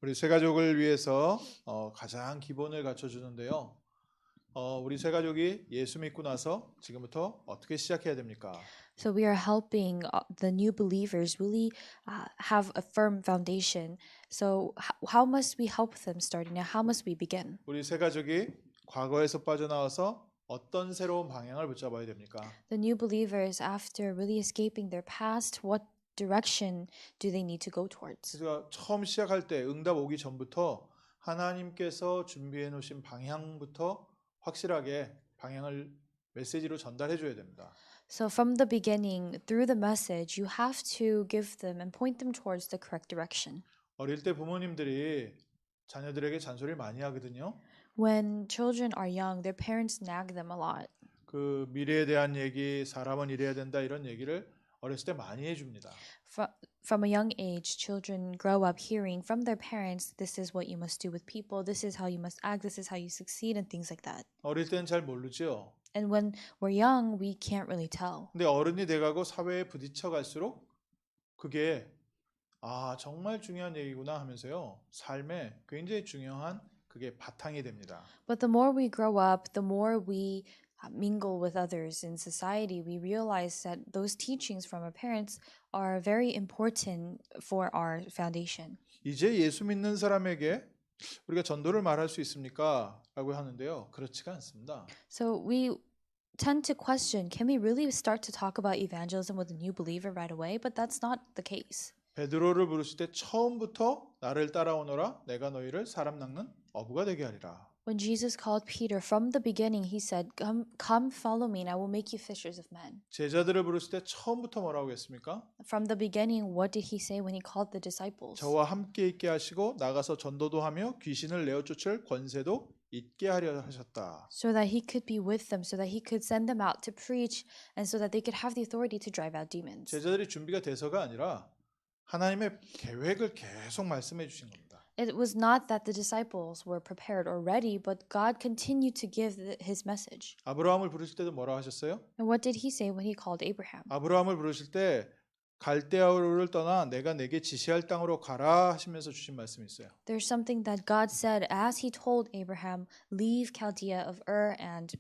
우리 새 가족을 위해서 가장 기본을 갖춰주는데요. 우리 새 가족이 예수 믿고 나서 지금부터 어떻게 시작해야 됩니까? So we are helping the new believers really have a firm foundation. So how must we help them starting now? How must we begin? 우리 새 가족이 과거에서 빠져나와서 어떤 새로운 방향을 붙잡아야 됩니까? The new believers, after really escaping their past, what direction do they need to go towards? 그래서 처음 시작할 때 응답 오기 전부터 하나님께서 준비해 놓으신 방향부터 확실하게 방향을 메시지로 전달해 줘야 됩니다. So from the beginning, through the message, you have to give them and point them towards the correct direction. 어릴 때 부모님들이 자녀들에게 잔소리를 많이 하거든요. When children are young, their parents nag them a lot. 그 미래에 대한 얘기, 사람은 이래야 된다 이런 얘기를 어렸을 때 많이 해줍니다. From a young age, children grow up hearing from their parents, this is what you must do with people, this is how you must act, this is how you succeed, and things like that. 어릴 때는 잘 모르죠. And when we're young, we can't really tell. 근데 어른이 돼가고 사회에 부딪혀 갈수록 그게 정말 중요한 얘기구나 하면서요. 삶에 굉장히 중요한 그게 바탕이 됩니다. But the more we grow up, the more we mingle with others in society, we realize that those teachings from our parents are very important for our foundation. 이제 예수 믿는 사람에게 우리가 전도를 말할 수 있습니까? 라고 하는데요. 그렇지가 않습니다. So we tend to question, can we really start to talk about evangelism with a new believer right away? But that's not the case. 베드로를 부르실 때 처음부터 나를 따라오너라 내가 너희를 사람 낚는 어부가 되게 하리라. When Jesus called Peter from the beginning, he said, come follow me and I will make you fishers of men. 제자들을 부르실 때 처음부터 뭐라고 했습니까? From the beginning, what did he say when he called the disciples? 저와 함께 있게 하시고 나가서 전도도 하며 귀신을 내어 쫓을 권세도 있게 하려 하셨다. So that he could be with them, so that he could send them out to preach, and so that they could have the authority to drive out demons. 제자들이 준비가 돼서가 아니라 하나님의 계획을 계속 말씀해 주신 겁니다. It was not that the disciples were prepared or ready, but God continued to give his message. 아브라함을 부르실 때도 뭐라 하셨어요? And what did he say when he called Abraham? 아브라함을 부르실 때 갈대아우를 떠나 내가 내게 지시할 땅으로 가라 하시면서 주신 말씀이 있어요. There's something that God said as he told Abraham, leave Chaldea of Ur and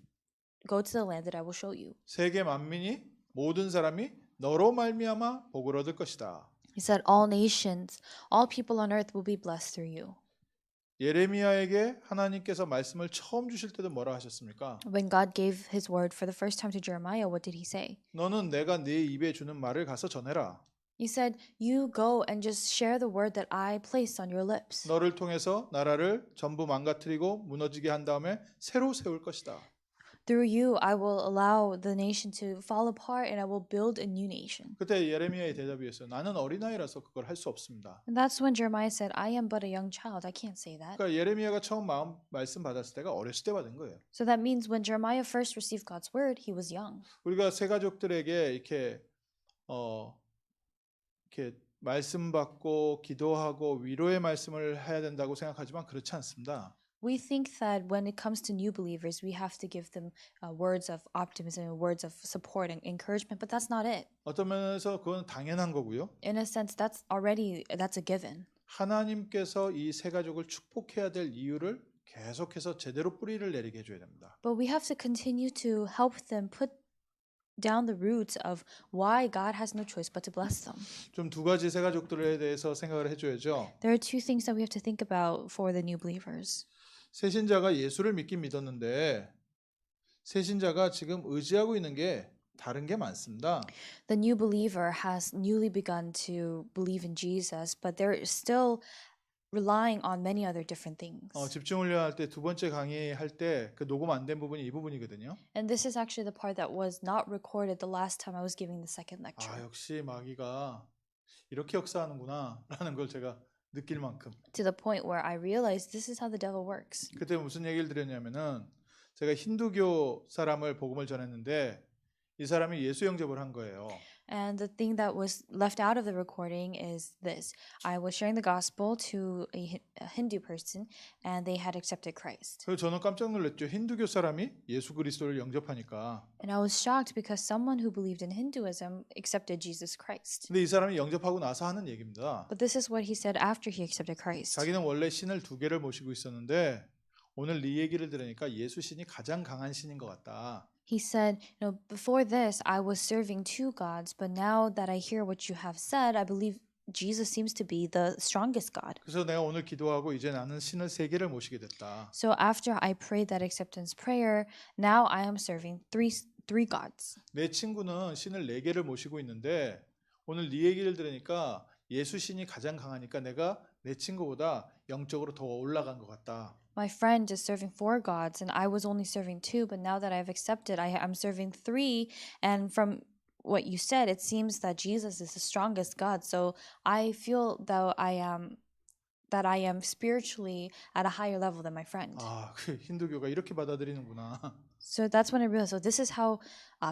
go to the land that I will show you. 세계 만민이 모든 사람이 너로 말미암아 복을 얻을 것이다. He said, all nations, all people on earth will be blessed through you. 예레미야에게 하나님께서 말씀을 처음 주실 때도 뭐라 하셨습니까? When God gave his word for the first time to Jeremiah, what did he say? 너는 내가 네 입에 주는 말을 가서 전해라. He said, you go and just share the word that I placed on your lips. 너를 통해서 나라를 전부 망가뜨리고 무너지게 한 다음에 새로 세울 것이다. Through you, I will allow the nation to fall apart and I will build a new nation. 그때 예레미야의 대답이었어요. 나는 어린아이라서 그걸 할 수 없습니다. And that's when Jeremiah said, I am but a young child. I can't say that. 그러니까 예레미야가 처음 말씀 받았을 때가 어렸을 때 받은 거예요. So that means when Jeremiah first received God's word, he was young. 우리가 새 가족들에게 이렇게 말씀 받고 기도하고 위로의 말씀을 해야 된다고 생각하지만 그렇지 않습니다. We think that when it comes to new believers, we have to give them words of optimism, words of support and encouragement, but that's not it. 어떤 면에서 그건 당연한 거고요. In a sense, that's a given. 하나님께서 이 새 가족을 축복해야 될 이유를 계속해서 제대로 뿌리를 내리게 해줘야 됩니다. But we have to continue to help them put down the roots of why God has no choice but to bless them. 좀 두 가지 새 가족들에 대해서 생각을 해줘야죠. There are two things that we have to think about for the new believers. 새신자가 예수를 믿긴 믿었는데 새신자가 지금 의지하고 있는 게 다른 게 많습니다. The new believer has newly begun to believe in Jesus, but they're still relying on many other different things. 집중 훈련할 때 두 번째 강의할 때 그 녹음 안 된 부분이 이 부분이거든요. And this is actually the part that was not recorded the last time I was giving the second lecture. 역시 마귀가 이렇게 역사하는구나 라는 걸 제가 느낄 만큼. To the point where I realized this is how the devil works. 그때 무슨 얘기를 드렸냐면은 제가 힌두교 사람을 복음을 전했는데 이 사람이 예수 영접을 한 거예요. And the thing that was left out of the recording is this. I was sharing the gospel to a Hindu person and they had accepted Christ. 그래서 저는 깜짝 놀랐죠. 힌두교 사람이 예수 그리스도를 영접하니까. And I was shocked because someone who believed in Hinduism accepted Jesus Christ. 근데 이 사람이 영접하고 나서 하는 얘기입니다. But this is what he said after he accepted Christ. 자기는 원래 신을 두 개를 모시고 있었는데 오늘 네 얘기를 들으니까 예수 신이 가장 강한 신인 것 같다. He said, before this I was serving two gods, but now that I hear what you have said, I believe Jesus seems to be the strongest God. 그래서 내가 오늘 기도하고 이제 나는 신을 세 개를 모시게 됐다. So after I prayed that acceptance prayer, now I am serving three gods. 내 친구는 신을 네 개를 모시고 있는데 오늘 네 얘기를 들으니까 예수 신이 가장 강하니까 내가 내 친구보다 영적으로 더 올라간 것 같다. My friend is serving four gods and I was only serving two, but now that I've accepted, I'm serving three. And from what you said, it seems that Jesus is the strongest God. So I feel that I am spiritually at a higher level than my friend. 아, 그 힌두교가 이렇게 받아들이는구나. So that's when I realized, so this is how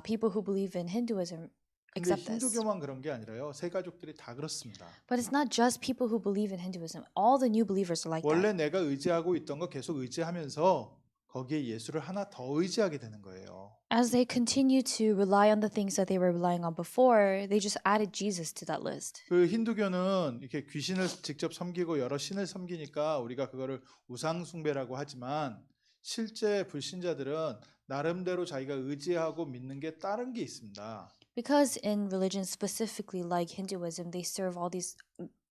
people who believe in Hinduism 근데 accept this. 힌두교만 그런 게 아니라요. 새 가족들이 다 그렇습니다. But it's not just people who believe in Hinduism. All the new believers are like 원래 that. 내가 의지하고 있던 거 계속 의지하면서 거기에 예수를 하나 더 의지하게 되는 거예요. As they continue to rely on the things that they were relying on before, they just added Jesus to that list. 그 힌두교는 이렇게 귀신을 직접 섬기고 여러 신을 섬기니까 우리가 그거를 우상 숭배라고 하지만 실제 불신자들은 나름대로 자기가 의지하고 믿는 게 다른 게 있습니다. Because in religion specifically like Hinduism, they serve all these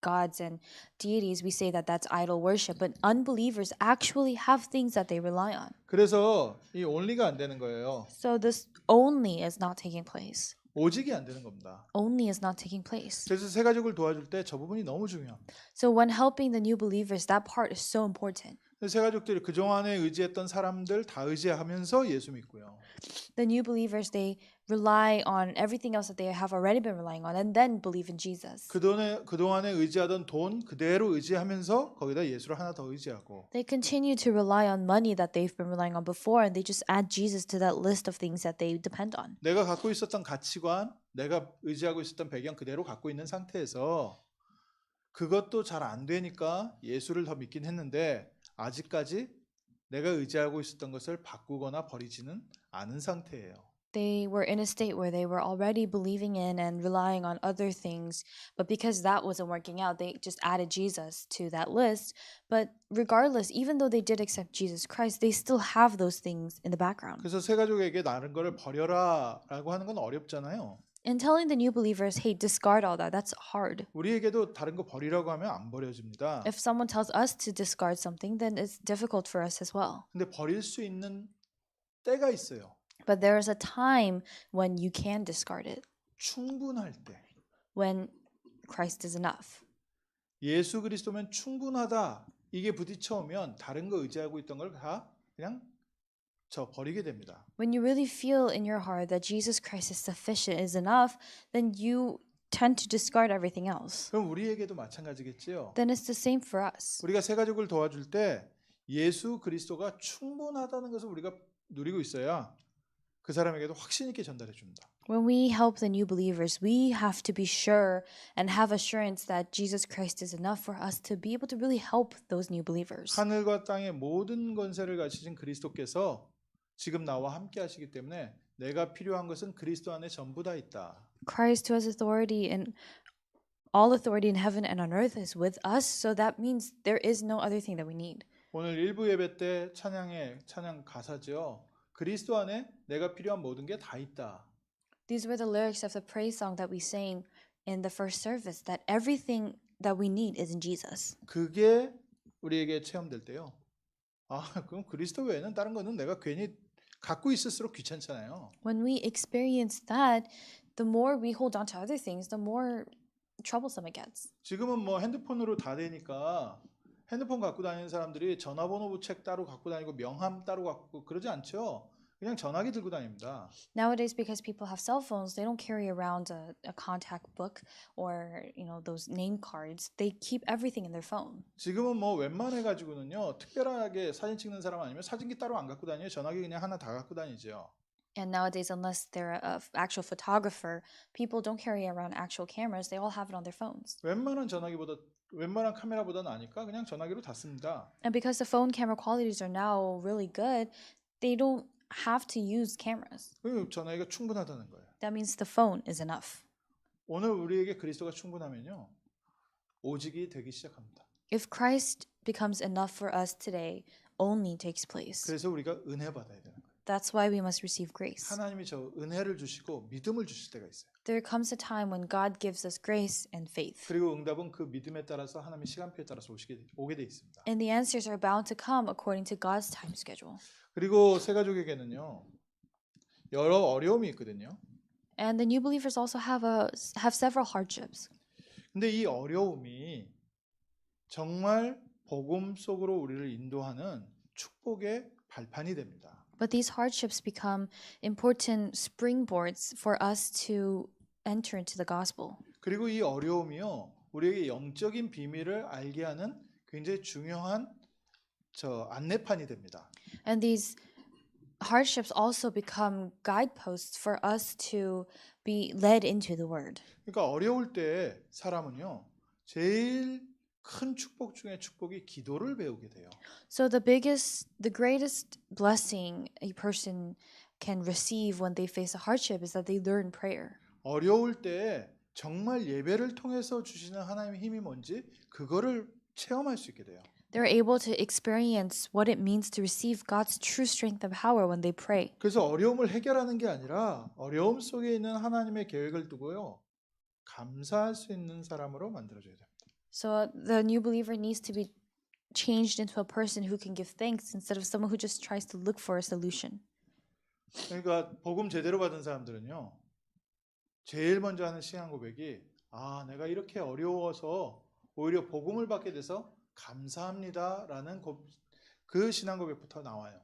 gods and deities, we say that that's idol worship, but unbelievers actually have things that they rely on. 그래서 이 only가 안 되는 거예요. So this only is not taking place. 오직이 안 되는 겁니다. Only is not taking place. 그래서 새 가족을 도와줄 때 저 부분이 너무 중요합니다. So when helping the new believers, that part is so important. 새 가족들이 그동안에 의지했던 사람들 다 의지하면서 예수 믿고요. The new believers, they rely on everything else that they have already been relying on and then believe in Jesus. 그동안에 의지하던 돈 그대로 의지하면서 거기다 예수를 하나 더 의지하고 They continue to rely on money that they've been relying on before and they just add Jesus to that list of things that they depend on. 내가 갖고 있었던 가치관, 내가 의지하고 있었던 배경 그대로 갖고 있는 상태에서 그것도 잘 안 되니까 예수를 더 믿긴 했는데 아직까지 내가 의지하고 있었던 것을 바꾸거나 버리지는 않은 상태예요. They were in a state where they were already believing in and relying on other things, but because that wasn't working out, they just added Jesus to that list. But regardless, even though they did accept Jesus Christ, they still have those things in the background. 그래서 새 가족에게 다른 거를 버려라라고 하는 건 어렵잖아요. And telling the new believers, hey, discard all that, that's hard. 우리에게도 다른 거 버리라고 하면 안 버려집니다. If someone tells us to discard something, then it's difficult for us as well. 근데 버릴 수 있는 때가 있어요. But there is a time when you can discard it, 충분할 때. when Christ is enough. 예수 그리스도면 충분하다. 이게 부딪혀오면 다른 거 의지하고 있던 걸 다 그냥 버리게 됩니다. When you really feel in your heart that Jesus Christ is sufficient, is enough, then you tend to discard everything else. 그럼 우리에게도 마찬가지겠지요. Then it's the same for us. 우리가 새 가족을 도와줄 때 예수 그리스도가 충분하다는 것을 우리가 누리고 있어야 그 사람에게도 확신 있게 전달해 줍니다. When we help the new believers, we have to be sure and have assurance that Jesus Christ is enough for us to be able to really help those new believers. 하늘과 땅의 모든 권세를 가지신 그리스도께서 지금 나와 함께 하시기 때문에 내가 필요한 것은 그리스도 안에 전부 다 있다. Christ, who has authority and all authority in heaven and on earth, is with us, so that means there is no other thing that we need. 오늘 일부 예배 때 찬양 가사죠. 그리스도 안에 내가 필요한 모든 게 다 있다. These were the lyrics of the praise song that we sang in the first service, that everything that we need is in Jesus. 그게 우리에게 체험될 때요. 그럼 그리스도 외에는 다른 거는 내가 괜히 갖고 있을수록 귀찮잖아요. When we experience that, the more we hold on to other things, the more troublesome it gets. 지금은 뭐 핸드폰으로 다 되니까 핸드폰 갖고 다니는 사람들이 전화번호 책 따로 갖고 다니고 명함 따로 갖고 그러지 않죠. 그냥 전화기 들고 다닙니다. Nowadays, because people have cell phones, they don't carry around a contact book or those name cards. They keep everything in their phone. 지금은 뭐 웬만해 가지고는요 특별하게 사진 찍는 사람 아니면 사진기 따로 안 갖고 다니요 전화기 그냥 하나 다 갖고 다니죠. And nowadays, unless they're a actual photographer, people don't carry around actual cameras. They all have it on their phones. 웬만한 카메라보다 나니까 그냥 전화기로 다 씁니다. And because the phone camera qualities are now really good, they don't have to use cameras. 그 전화기가 충분하다는 거예요. That means the phone is enough. 오늘 우리에게 그리스도가 충분하면요. 오직이 되기 시작합니다. If Christ becomes enough for us today, only takes place. 그래서 우리가 은혜 받아야 되는 거예요. That's why we must receive grace. 하나님이 저 은혜를 주시고 믿음을 주실 때가 있어요. There comes a time when God gives us grace and faith. 그리고 응답은 그 믿음에 따라서 하나님의 시간표에 따라서 오게 돼 있습니다. And the answers are bound to come according to God's time schedule. 그리고 새 가족에게는요. 여러 어려움이 있거든요. And the new believers also have several hardships. 근데 이 어려움이 정말 복음 속으로 우리를 인도하는 축복의 발판이 됩니다. But these hardships become important springboards for us to enter into the gospel. 그리고 이 어려움이요. 우리에게 영적인 비밀을 알게 하는 굉장히 중요한 안내판이 됩니다. And these hardships also become guideposts for us to be led into the word. 그러니까 어려울 때 사람은요. 제일 큰 축복 중에 축복이 기도를 배우게 돼요. So the greatest blessing a person can receive when they face a hardship is that they learn prayer. 어려울 때 정말 예배를 통해서 주시는 하나님의 힘이 뭔지 그거를 체험할 수 있게 돼요. They're able to experience what it means to receive God's true strength and power when they pray. 그래서 어려움을 해결하는 게 아니라 어려움 속에 있는 하나님의 계획을 두고요. 감사할 수 있는 사람으로 만들어줘야 됩니다. So the new believer needs to be changed into a person who can give thanks instead of someone who just tries to look for a solution. 그러니까 복음 제대로 받은 사람들은요. 제일 먼저 하는 신앙 고백이 내가 이렇게 어려워서 오히려 복음을 받게 돼서 감사합니다라는 그 신앙 고백부터 나와요.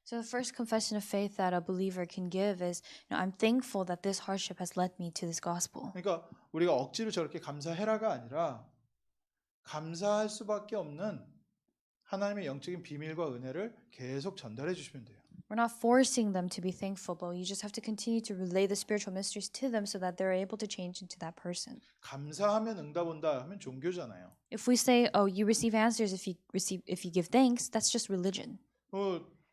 So the first confession of faith that a believer can give is, I'm thankful that this hardship has led me to this gospel. 그러니까 우리가 억지로 저렇게 감사해라가 아니라 감사할 수밖에 없는 하나님의 영적인 비밀과 은혜를 계속 전달해 주시면 돼요. We're not forcing them to be thankful, but you just have to continue to relay the spiritual mysteries to them so that they're able to change into that person. 감사하면 응답 온다 하면 종교잖아요. If we say, you receive answers if you give thanks, that's just religion.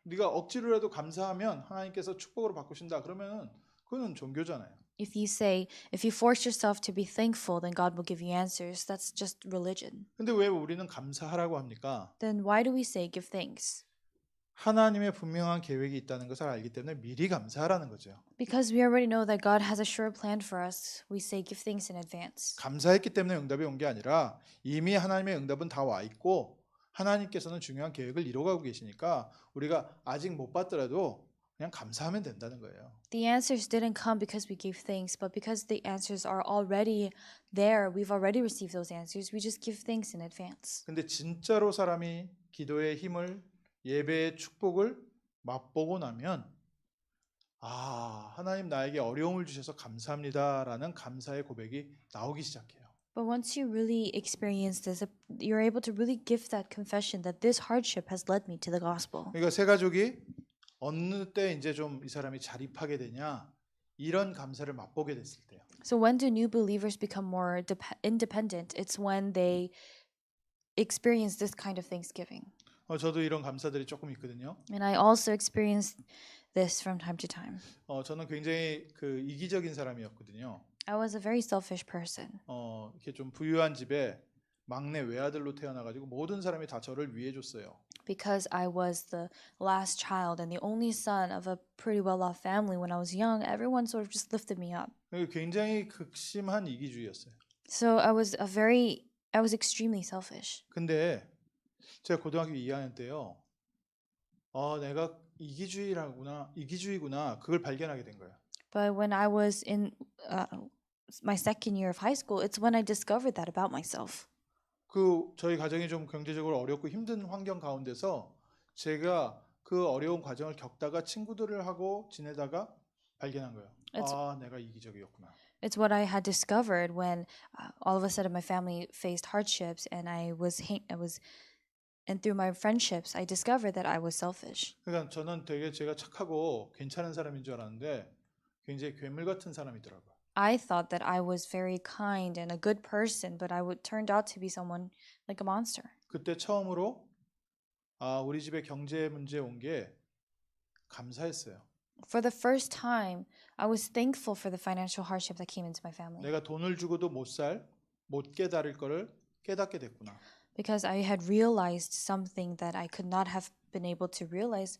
네가 억지로라도 감사하면 하나님께서 축복으로 바꾸신다. 그러면은 그거는 종교잖아요. If you force yourself to be thankful, then God will give you answers. That's just religion. 근데 왜 우리는 감사하라고 합니까? Then why do we say give thanks? 하나님의 분명한 계획이 있다는 것을 알기 때문에 미리 감사하라는 거죠. Because we already know that God has a sure plan for us, we say give thanks in advance. 감사했기 때문에 응답이 온 게 아니라 이미 하나님의 응답은 다 와 있고 하나님께서는 중요한 계획을 이루어가고 계시니까 우리가 아직 못 받더라도 그냥 감사하면 된다는 거예요. The answers didn't come because we gave thanks, but because the answers are already there, we've already received those answers. We just give thanks in advance. 근데 진짜로 사람이 기도의 힘을 예배의 축복을 맛보고 나면 하나님 나에게 어려움을 주셔서 감사합니다라는 감사의 고백이 나오기 시작해요. But once you really experience this, you're able to really give that confession that this hardship has led me to the gospel. 그러니까 새 가족이 어느 때 이제 좀 이 사람이 자립하게 되냐 이런 감사를 맛보게 됐을 때요. So when do new believers become more independent? It's when they experience this kind of thanksgiving. 저도 이런 감사들이 조금 있거든요. And I also experience this from time to time. 저는 굉장히 이기적인 사람이었거든요. I was a very selfish person. 이렇게 좀 부유한 집에 막내 외아들로 태어나가지고 모든 사람이 다 저를 위해줬어요. Because I was the last child and the only son of a pretty well-off family when I was young, everyone sort of just lifted me up. 굉장히 극심한 이기주의였어요. So I was extremely selfish. 근데 제가 고등학교 2학년 때요. 내가 이기주의구나. 그걸 발견하게 된 거예요. But when I was in my second year of high school, it's when I discovered that about myself. 저희 가정이 좀 경제적으로 어렵고 힘든 환경 가운데서 제가 그 어려운 과정을 겪다가 친구들을 하고 지내다가 발견한 거예요. 내가 이기적이었구나. It's what I had discovered when all of a sudden my family faced hardships and I was and through my friendships, I discovered that I was selfish. 그러니까 저는 되게 제가 착하고 괜찮은 사람인 줄 알았는데 굉장히 괴물 같은 사람이더라고요. I thought that I was very kind and a good person, but I would turned out to be someone like a monster. 그때 처음으로 우리 집에 경제 문제 온 게 감사했어요. For the first time, I was thankful for the financial hardship that came into my family 내가 돈을 주고도 못 깨달을 거를 깨닫게 됐구나. because I had realized something that I could not have been able to realize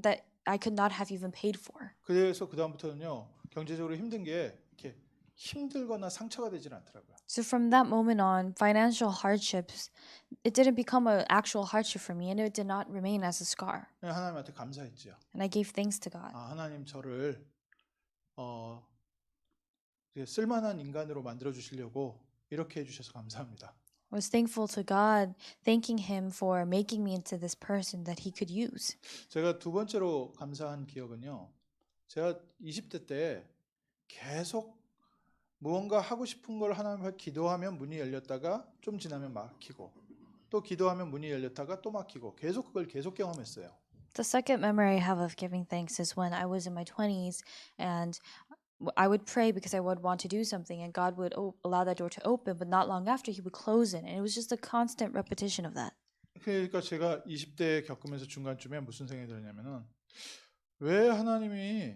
that I could not have even paid for. 그래서 그 다음부터는요 경제적으로 힘든 게 이렇게 힘들거나 상처가 되질 않더라고요. So from that moment on, financial hardships, it didn't become an actual hardship for me, and it did not remain as a scar. 그냥 하나님한테 감사했지요. And I gave thanks to God. 하나님 저를 이렇게 쓸만한 인간으로 만들어 주시려고 이렇게 해주셔서 감사합니다. I was thankful to God, thanking Him for making me into this person that He could use. 제가 두 번째로 감사한 기억은요. 제가 20대 때 계속 무언가 하고 싶은 걸 하나님 앞에 기도하면 문이 열렸다가 좀 지나면 막히고 또 기도하면 문이 열렸다가 또 막히고 그걸 계속 경험했어요. The second memory I have of giving thanks is when I was in my 20s and I would pray because I would want to do something and God would allow that door to open, but not long after He would close it. And it was just a constant repetition of that. 그러니까 제가 20대 겪으면서 중간쯤에 무슨 생각이 들었냐면은 왜 하나님이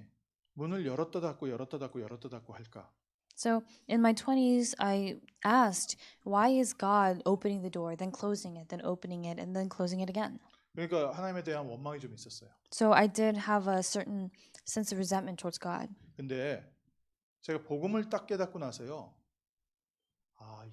문을 열었다 닫고 열었다 닫고 열었다 닫고 할까? So in my 20s, I asked, why is God opening the door, then closing it, then opening it, and then closing it again? 그러니까 하나님에 대한 원망이 좀 있었어요. So I did have a certain sense of resentment towards God. 근데 제가 복음을 딱 깨닫고 나서요.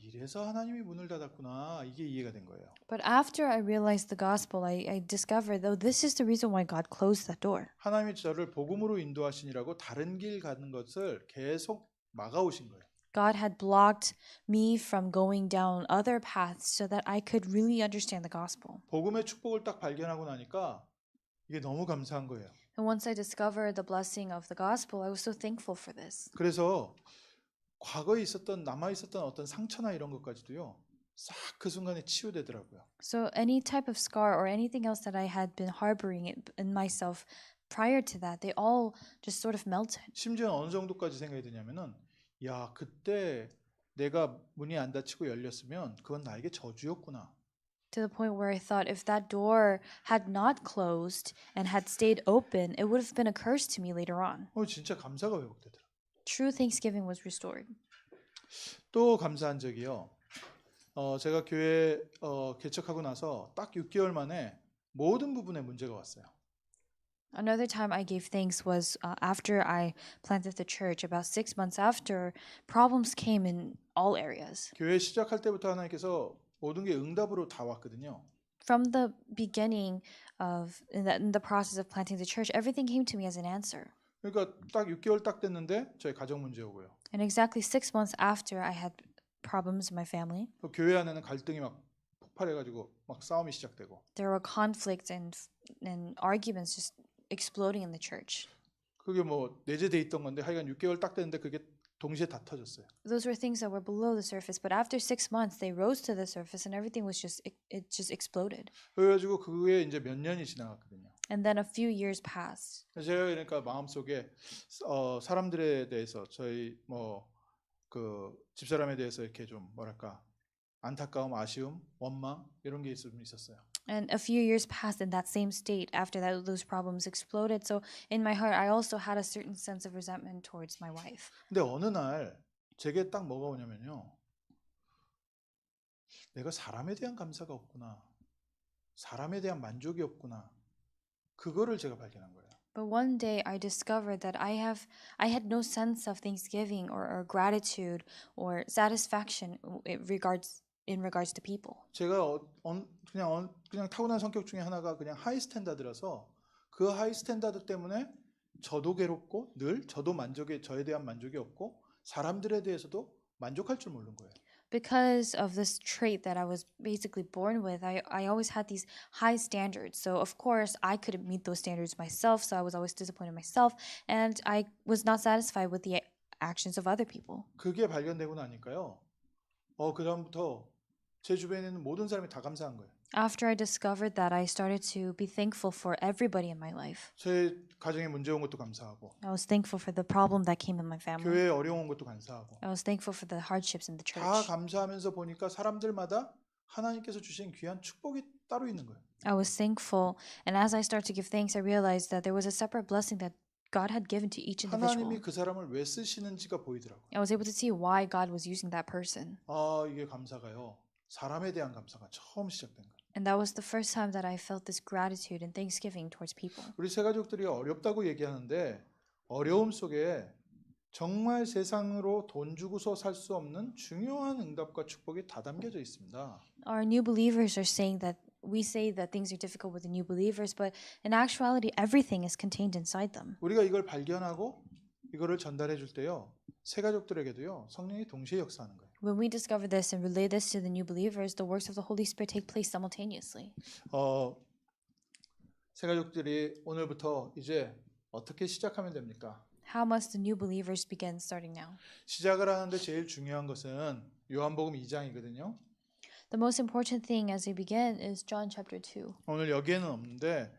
이래서 하나님이 문을 닫았구나. 이게 이해가 된 거예요. But after I realized the gospel, I discovered, though, this is the reason why God closed that door. 하나님이 저를 복음으로 인도하시니라고 다른 길 가는 것을 계속 막아오신 거예요. God had blocked me from going down other paths so that I could really understand the gospel. 복음의 축복을 딱 발견하고 나니까 이게 너무 감사한 거예요. And once I discovered the blessing of the gospel, I was so thankful for this. 그래서 과거에 남아 있었던 어떤 상처나 이런 것까지도요. 싹 그 순간에 치유되더라고요. So any type of scar or anything else that I had been harboring in myself prior to that, they all just sort of melted. 심지어 어느 정도까지 생각이 드냐면은 그때 내가 문이 안 닫히고 열렸으면 그건 나에게 저주였구나. To the point where I thought if that door had not closed and had stayed open, it would have been a curse to me later on. 진짜 감사가 회복되더라. True thanksgiving was restored. 또 감사한 적이요. 제가 교회 개척하고 나서 딱 6개월 만에 모든 부분에 문제가 왔어요. Another time I gave thanks was after I planted the church. About 6 months after, problems came in all areas. 교회 시작할 때부터 하나님께서 모든 게 응답으로 다 왔거든요. From the beginning of in the process of planting the church, everything came to me as an answer. 그러니까 딱 6개월 딱 됐는데 저희 가정 문제 오고요. And exactly 6 months after, I had problems in my family. 또 교회 안에는 갈등이 막 폭발해가지고 막 싸움이 시작되고. There were conflicts and arguments just exploding in the church. 그게 뭐 내재돼 있던 건데 하여간 6개월 딱 됐는데 그게 동시에 다 터졌어요. Those were things that were below the surface, but after 6 months, they rose to the surface, and everything was just exploded. 그래가지고 그게 이제 몇 년이 지나갔거든요. And then a few years passed. 제가 그러니까 마음속에 사람들에 대해서 저희 그 집사람에 대해서 이렇게 좀 뭐랄까 안타까움, 아쉬움, 원망 이런 게 있었어요. And a few years passed in that same state after that those problems exploded. So in my heart, I also had a certain sense of resentment towards my wife. 근데 어느 날 제게 딱 뭐가 오냐면요. 내가 사람에 대한 감사가 없구나. 사람에 대한 만족이 없구나. 그거를 제가 발견한 거예요. But one day I discovered that I had no sense of thanksgiving or gratitude or satisfaction in regards to people. 제가 그냥 타고난 성격 중에 하나가 그냥 하이 스탠다드라서 그 하이 스탠다드 때문에 저도 괴롭고 늘 저에 대한 만족이 없고 사람들에 대해서도 만족할 줄 모르는 거예요. Because of this trait that I was basically born with, I always had these high standards. So of course I couldn't meet those standards myself, so I was always disappointed in myself, and I was not satisfied with the actions of other people. 그게 발견되고 나니까요. 그다음부터 제 주변에 있는 모든 사람이 다 감사한 거예요. After I discovered that, I started to be thankful for everybody in my life. 제 가정에 문제 온 것도 감사하고 I was thankful for the problem that came in my family. 교회에 어려운 것도 감사하고 I was thankful for the hardships in the 다 church. 감사하면서 보니까 사람들마다 하나님께서 주신 귀한 축복이 따로 있는 거예요. I was thankful, and as I started to give thanks, I realized that there was a separate blessing that God had given to each individual. 하나님이 그 사람을 왜 쓰시는지가 보이더라고요. I was able to see why God was using that person. 이게 감사가요. 사람에 대한 감사가 처음 시작된 거예요. And that was the first time that I felt this gratitude and thanksgiving towards people. 우리 세 가족들이 어렵다고 얘기하는데 어려움 속에 정말 세상으로 돈 주고서 살 수 없는 중요한 응답과 축복이 다 담겨져 있습니다. Our new believers are saying that we say that things are difficult with the new believers, but in actuality, everything is contained inside them. 우리가 이걸 발견하고 이거를 전달해 줄 때요. 세 가족들에게도요. 성령이 동시에 역사하는 거예요. When we discover this and relay this to the new believers, the works of the Holy Spirit take place simultaneously. 세 가족들이 오늘부터 이제 어떻게 시작하면 됩니까? How must the new believers begin starting now? 시작을 하는데 제일 중요한 것은 요한복음 2장이거든요. The most important thing as we begin is John chapter 2. 오늘 여기에는 없는데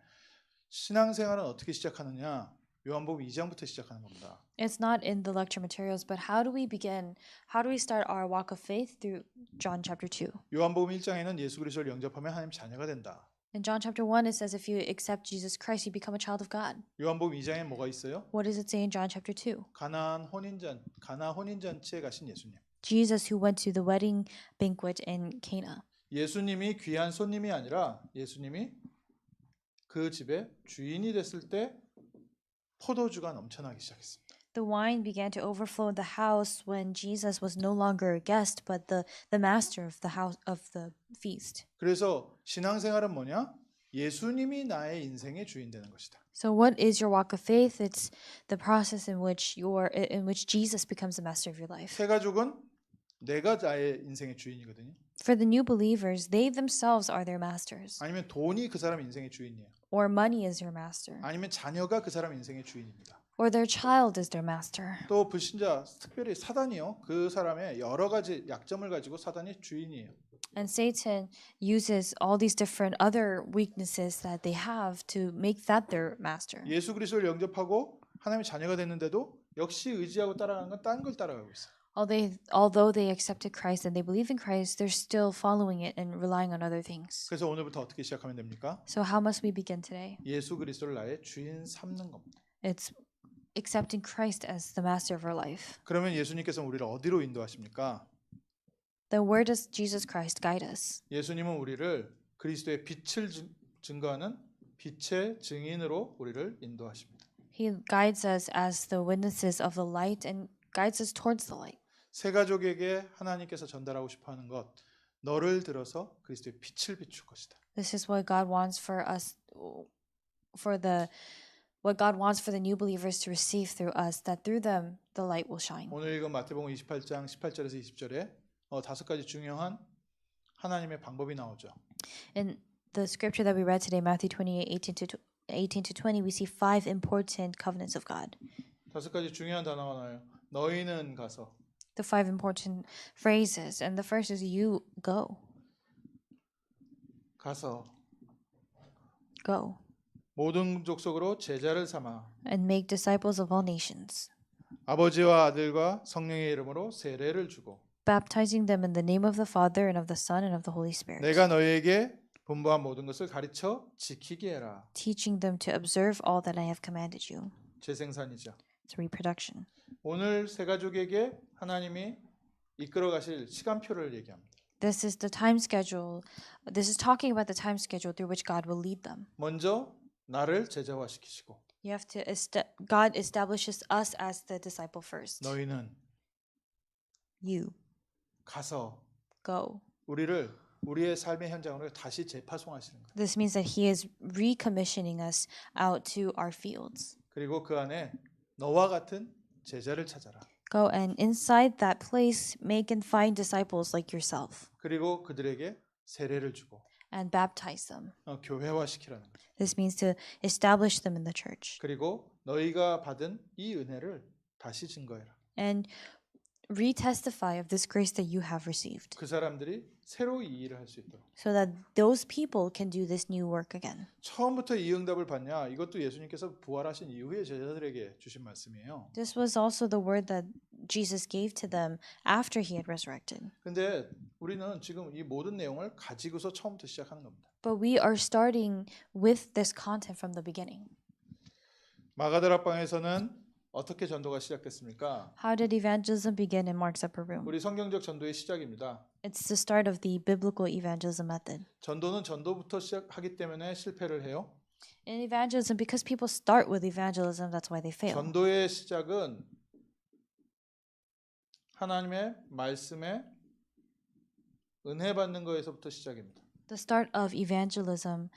신앙생활은 어떻게 시작하느냐? 요한복음 2장부터 시작하는 겁니다. It's not in the lecture materials, but how do we begin? How do we start our walk of faith through John chapter 2? 요한복음 1장에는 예수 그리스도를 영접하면 하나님 자녀가 된다. In John chapter 1, it says if you accept Jesus Christ, you become a child of God. 요한복음 2장에 뭐가 있어요? What does it say in John chapter 2? 가나 혼인잔치에 가신 예수님. Jesus who went to the wedding banquet in Cana. 예수님이 귀한 손님이 아니라 예수님이 그 집의 주인이 됐을 때 포도주가 넘쳐나기 시작했습니다. The wine began to overflow in the house when Jesus was no longer a guest, but the master of the house of the feast. 그래서 신앙생활은 뭐냐? 예수님이 나의 인생의 주인 되는 것이다. So what is your walk of faith? It's the process in which Jesus becomes the master of your life. 새 가족은 내가 나의 인생의 주인이거든요. For the new believers, they themselves are their masters. 아니면 돈이 그 사람 인생의 주인이에요. Or money is your master. 아니면 자녀가 그 사람 인생의 주인입니다. Or their child is their master. 또 불신자, 특별히 사단이요. 그 사람의 여러 가지 약점을 가지고 사단이 주인이에요. And Satan uses all these different other weaknesses that they have to make that their master. 예수 그리스도를 영접하고 하나님의 자녀가 됐는데도 역시 의지하고 따라가는 건 딴 걸 따라가고 있어요. Although they accepted Christ and they believe in Christ, they're still following it and relying on other things. 그래서 오늘부터 어떻게 시작하면 됩니까? So how must we begin today? 예수 그리스도를 나의 주인 삼는 겁니다. It's accepting Christ as the master of our life. 그러면 예수님께서 우리를 어디로 인도하십니까? Then where does Jesus Christ guide us? 예수님은 우리를 그리스도의 빛을 증거하는 빛의 증인으로 우리를 인도하십니다. He guides us as the witnesses of the light and guides us towards the light. 세 가족에게 하나님께서 전달하고 싶어하는 것, 너를 들어서 그리스도의 빛을 비출 것이다. This is what God wants for us, what God wants for the new believers to receive through us, that through them the light will shine. 오늘 읽은 마태복음 28장 18절에서 20절에 다섯 가지 중요한 하나님의 방법이 나오죠. In the scripture that we read today, Matthew 28, 18 to 20, we see 5 important covenants of God. 다섯 가지 중요한 단어가 나와요. 너희는 가서. The 5 important phrases, and the first is you go. 가서 Go 모든 족속으로 제자를 삼아 and make disciples of all nations, 아버지와 아들과 성령의 이름으로 세례를 주고 baptizing them in the name of the Father and of the Son and of the Holy Spirit, 내가 너희에게 분부한 모든 것을 가르쳐 지키게 해라. teaching them to observe all that I have commanded you. 재생산이죠. It's reproduction. 오늘 세 가족에게 하나님이 이끌어 가실 시간표를 얘기합니다. This is the time schedule. This is talking about the time schedule through which God will lead them. 먼저 나를 제자화시키시고 You have to God establishes us as the disciple first. 너희는 You 가서 go. 우리의 삶의 현장으로 다시 재파송하시는 거예요. This means that He is recommissioning us out to our fields. 그리고 그 안에 너와 같은 제자를 찾아라. Go and inside that place make and find disciples like yourself 그리고 그들에게 세례를 주고 and baptize them. 교회화시키라는 거예요. This means to establish them in the church 그리고 너희가 받은 이 은혜를 다시 증거해라. and retestify of this grace that you have received. 그 사람들이 새로 이 일을 할 수 있도록. so that those people can do this new work again. 처음부터 이 응답을 받냐? 이것도 예수님께서 부활하신 이후에 제자들에게 주신 말씀이에요. This was also the word that Jesus gave to them after he had resurrected. 근데 우리는 지금 이 모든 내용을 가지고서 처음부터 시작하는 겁니다. But we are starting with this content from the beginning. 마가다락방에서는 어떻게 전도가 시작됐습니까? How did evangelism begin in Mark's upper room? 우리 성경적 전도의 시작입니다. It's the start of the biblical evangelism method. 전도는 전도부터 시작하기 때문에 실패를 해요. In evangelism, because people start with evangelism, that's why they fail. 전도의 시작은 하나님의 말씀에 은혜 받는 거에서부터 시작입니다. The start of evangelism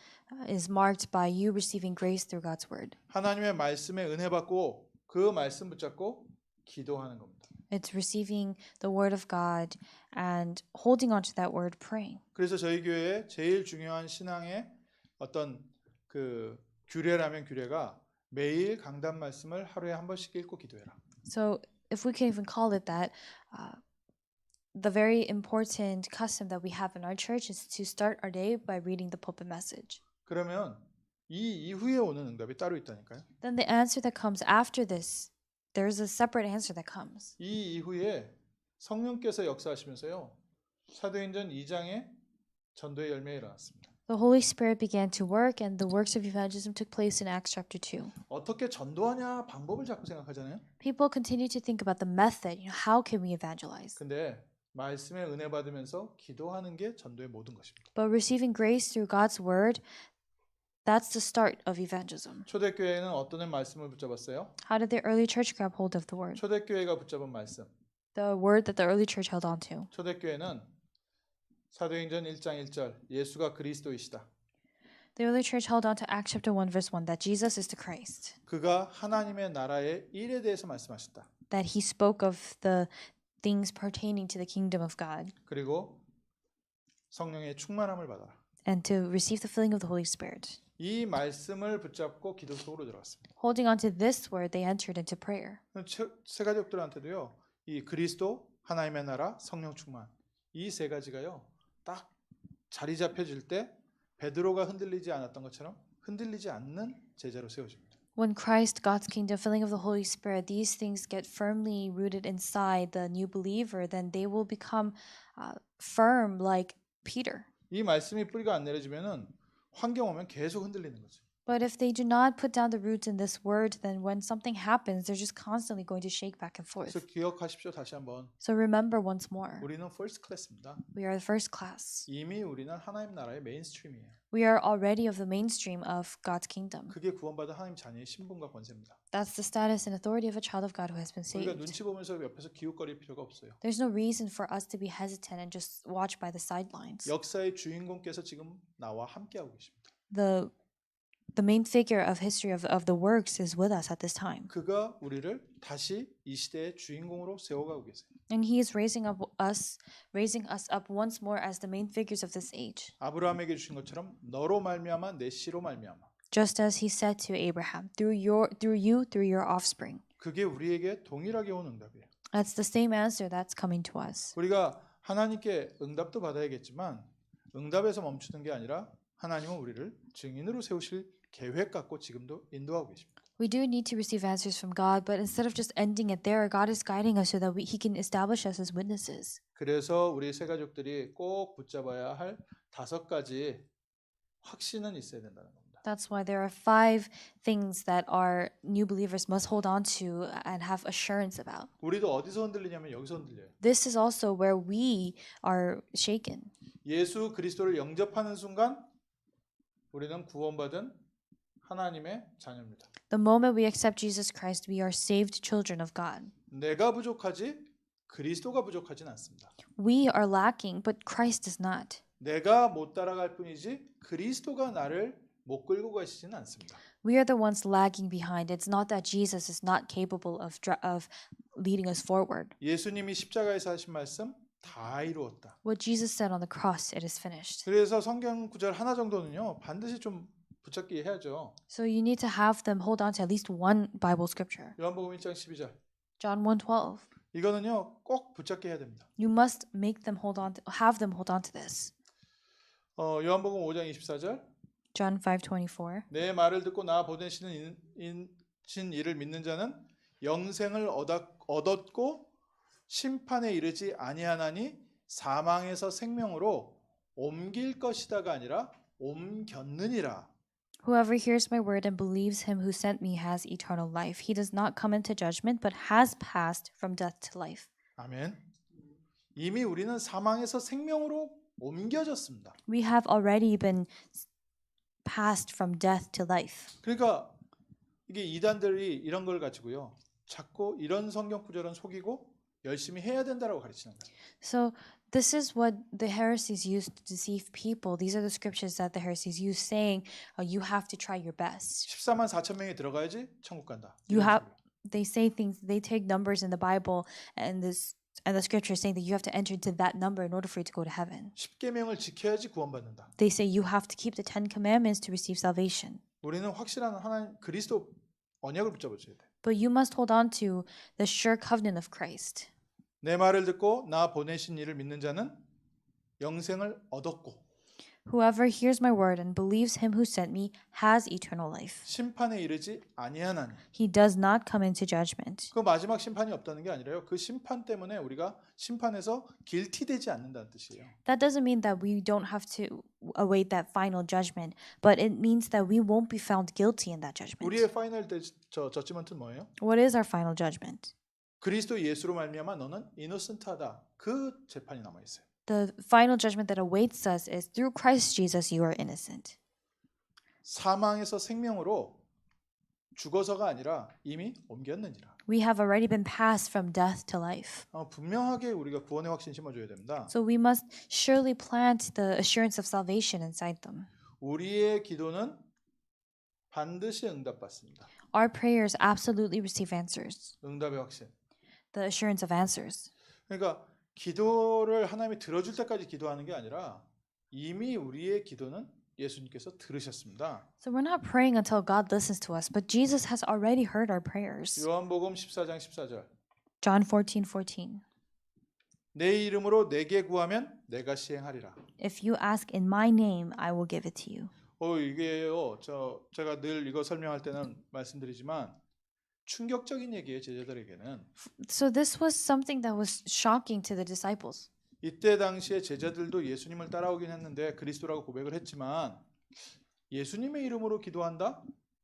is marked by you receiving grace through God's word. 하나님의 말씀에 은혜 받고 그 말씀 붙잡고 기도하는 겁니다. It's receiving the word of God and holding on to that word, praying. 그래서 저희 교회의 제일 중요한 신앙의 어떤 그 규례라면 규례가 매일 강단 말씀을 하루에 한 번씩 읽고 기도해라. So, if we can even call it that, the very important custom that we have in our church is to start our day by reading the pulpit message. 그러면 이 이후에 오는 응답이 따로 있다니까요. Then the answer that comes after this, there's a separate answer that comes. 이 이후에 성령께서 역사하시면서요. 사도행전 2장에 전도의 열매가 일어났습니다. The Holy Spirit began to work and the works of evangelism took place in Acts chapter 2. 어떻게 전도하냐 방법을 자꾸 생각하잖아요. People continue to think about the method, how can we evangelize? 근데 말씀에 은혜 받으면서 기도하는 게 전도의 모든 것입니다. But receiving grace through God's word, that's the start of evangelism. 초대교회는 어떤 말씀을 붙잡았어요? How did the early church grab hold of the word? 초대교회가 붙잡은 말씀. The word that the early church held on to. 초대교회는 사도행전 1장 1절 예수가 그리스도이시다. The early church held on to Acts chapter 1 verse 1 that Jesus is the Christ. 그가 하나님의 나라의 일에 대해서 말씀하셨다. That he spoke of the things pertaining to the kingdom of God 그리고 성령의 충만함을 받아라. and to receive the filling of the Holy Spirit. 이 말씀을 붙잡고 기도 속으로 들어갔습니다. Holding on to this word, they entered into prayer. 세 가족들한테도요. 이 그리스도, 하나님의 나라, 성령 충만 이 세 가지가요. 딱 자리 잡혀질 때 베드로가 흔들리지 않았던 것처럼 흔들리지 않는 제자로 세워집니다. When Christ, God's kingdom, filling of the Holy Spirit, these things get firmly rooted inside the new believer, then they will become firm like Peter. 이 말씀이 뿌리가 안 내려지면은 환경 오면 계속 흔들리는 거죠. But if they do not put down the roots in this word, then when something happens, they're just constantly going to shake back and forth. 그래서 기억하십시오 다시 한번. So remember once more, 우리는 first class입니다. we are the first class. 이미 우리는 하나님 나라의 메인스트림이에요. We are already of the mainstream of God's kingdom. 그게 구원받은 하나님 자녀의 신분과 권세입니다. That's the status and authority of a child of God who has been 우리가 saved. 눈치 보면서 옆에서 기웃거릴 필요가 없어요. There's no reason for us to be hesitant and just watch by the sidelines. 역사의 주인공께서 지금 나와 함께하고 계십니다. The main figure of history of the works is with us at this time. 그가 우리를 다시 이 시대의 주인공으로 세워가고 계세요. And he is raising us up once more as the main figures of this age. 아브라함에게 주신 것처럼 너로 말미암아 내 씨로 말미암아. Just as he said to Abraham, through your offspring. 그게 우리에게 동일하게 온 응답이에요. That's the same answer that's coming to us. 우리가 하나님께 응답도 받아야겠지만 응답에서 멈추는 게 아니라 하나님은 우리를 증인으로 세우실 계획 갖고 지금도 인도하고 계십니다. We do need to receive answers from God, but instead of just ending it there, God is guiding us so that He can establish us as witnesses. 그래서 우리 세 가족들이 꼭 붙잡아야 할 5가지 확신은 있어야 된다는 겁니다. That's why there are 5 things that our new believers must hold on to and have assurance about. 우리도 어디서 흔들리냐면 여기서 흔들려요. This is also where we are shaken. 예수 그리스도를 영접하는 순간 우리는 구원받은 하나님의 자녀입니다. The moment we accept Jesus Christ, we are saved children of God. 내가 부족하지 그리스도가 부족하진 않습니다. We are lacking, but Christ is not. 내가 못 따라갈 뿐이지 그리스도가 나를 못 끌고 가시지는 않습니다. We are the ones lagging behind. It's not that Jesus is not capable of leading us forward. 예수님이 십자가에서 하신 말씀 다 이루었다. What Jesus said on the cross, it is finished. 그래서 성경 구절 하나 정도는요 반드시 좀 붙잡기 해야죠. So you need to have them hold on to at least one Bible scripture. 요한복음 1장 12절. John 1:12. 이거는요 꼭 붙잡게 해야 됩니다. You must make them hold on to, have them hold on to this. 요한복음 5장 24절 John 5:24. 내 말을 듣고 나 보내시는 신 이를 믿는 자는 영생을 얻었고 심판에 이르지 아니하나니 사망에서 생명으로 옮길 것이다가 아니라 옮겼느니라. Whoever hears my word and believes him who sent me has eternal life. He does not come into judgment, but has passed from death to life. 아멘. 이미 우리는 사망에서 생명으로 옮겨졌습니다. We have already been passed from death to life. 그러니까 이게 이단들이 이런 걸 가지고요. 자꾸 이런 성경 구절은 속이고 열심히 해야 된다라고 가르치는 거예요. So this is what the heresies use to deceive people. These are the scriptures that the heresies use, saying you have to try your best. 14만 4천 명이 들어가야지 천국 간다. You 이런 have. 식으로. They say things. They take numbers in the Bible and the scripture saying that you have to enter into that number in order for you to go to heaven. 10계명을 지켜야지 구원받는다. They say you have to keep the 10 commandments to receive salvation. 우리는 확실한 하나님 그리스도 언약을 붙잡아줘야 돼. But you must hold on to the sure covenant of Christ. 내 말을 듣고 나 보내신 이를 믿는 자는 영생을 얻었고 Whoever hears my word and believes him who sent me has eternal life. 심판에 이르지 아니하나니. He does not come into judgment. 그 마지막 심판이 없다는 게 아니라요. 그 심판 때문에 우리가 심판에서 길티되지 않는다는 뜻이에요. That doesn't mean that we don't have to await that final judgment, but it means that we won't be found guilty in that judgment. 우리의 파이널 저지먼트는 뭐예요? What is our final judgment? 그리스도 예수로 말미암아 너는 이노센트하다. 그 재판이 남아 있어요. The final judgment that awaits us is through Christ Jesus you are innocent. 사망에서 생명으로 죽어서가 아니라 이미 옮겼느니라. We have already been passed from death to life. 분명하게 우리가 구원의 확신 심어줘야 됩니다. So we must surely plant the assurance of salvation inside them. 우리의 기도는 반드시 응답받습니다. Our prayers absolutely receive answers. 응답의 확신. The assurance of answers. 그러니까 기도를 하나님이 들어줄 때까지 기도하는 게 아니라 이미 우리의 기도는 예수님께서 들으셨습니다. So we're not praying until God listens to us, but Jesus has already heard our prayers. 요한복음 14장 14절. John 14:14. 내 이름으로 내게 구하면 내가 시행하리라. If you ask in my name, I will give it to you. 이게요. 제가 늘 이거 설명할 때는 말씀드리지만 충격적인 얘기예요, 제자들에게는. So this was something that was shocking to the disciples. 이때 당시에 제자들도 예수님을 따라오긴 했는데 그리스도라고 고백을 했지만 예수님의 이름으로 기도한다?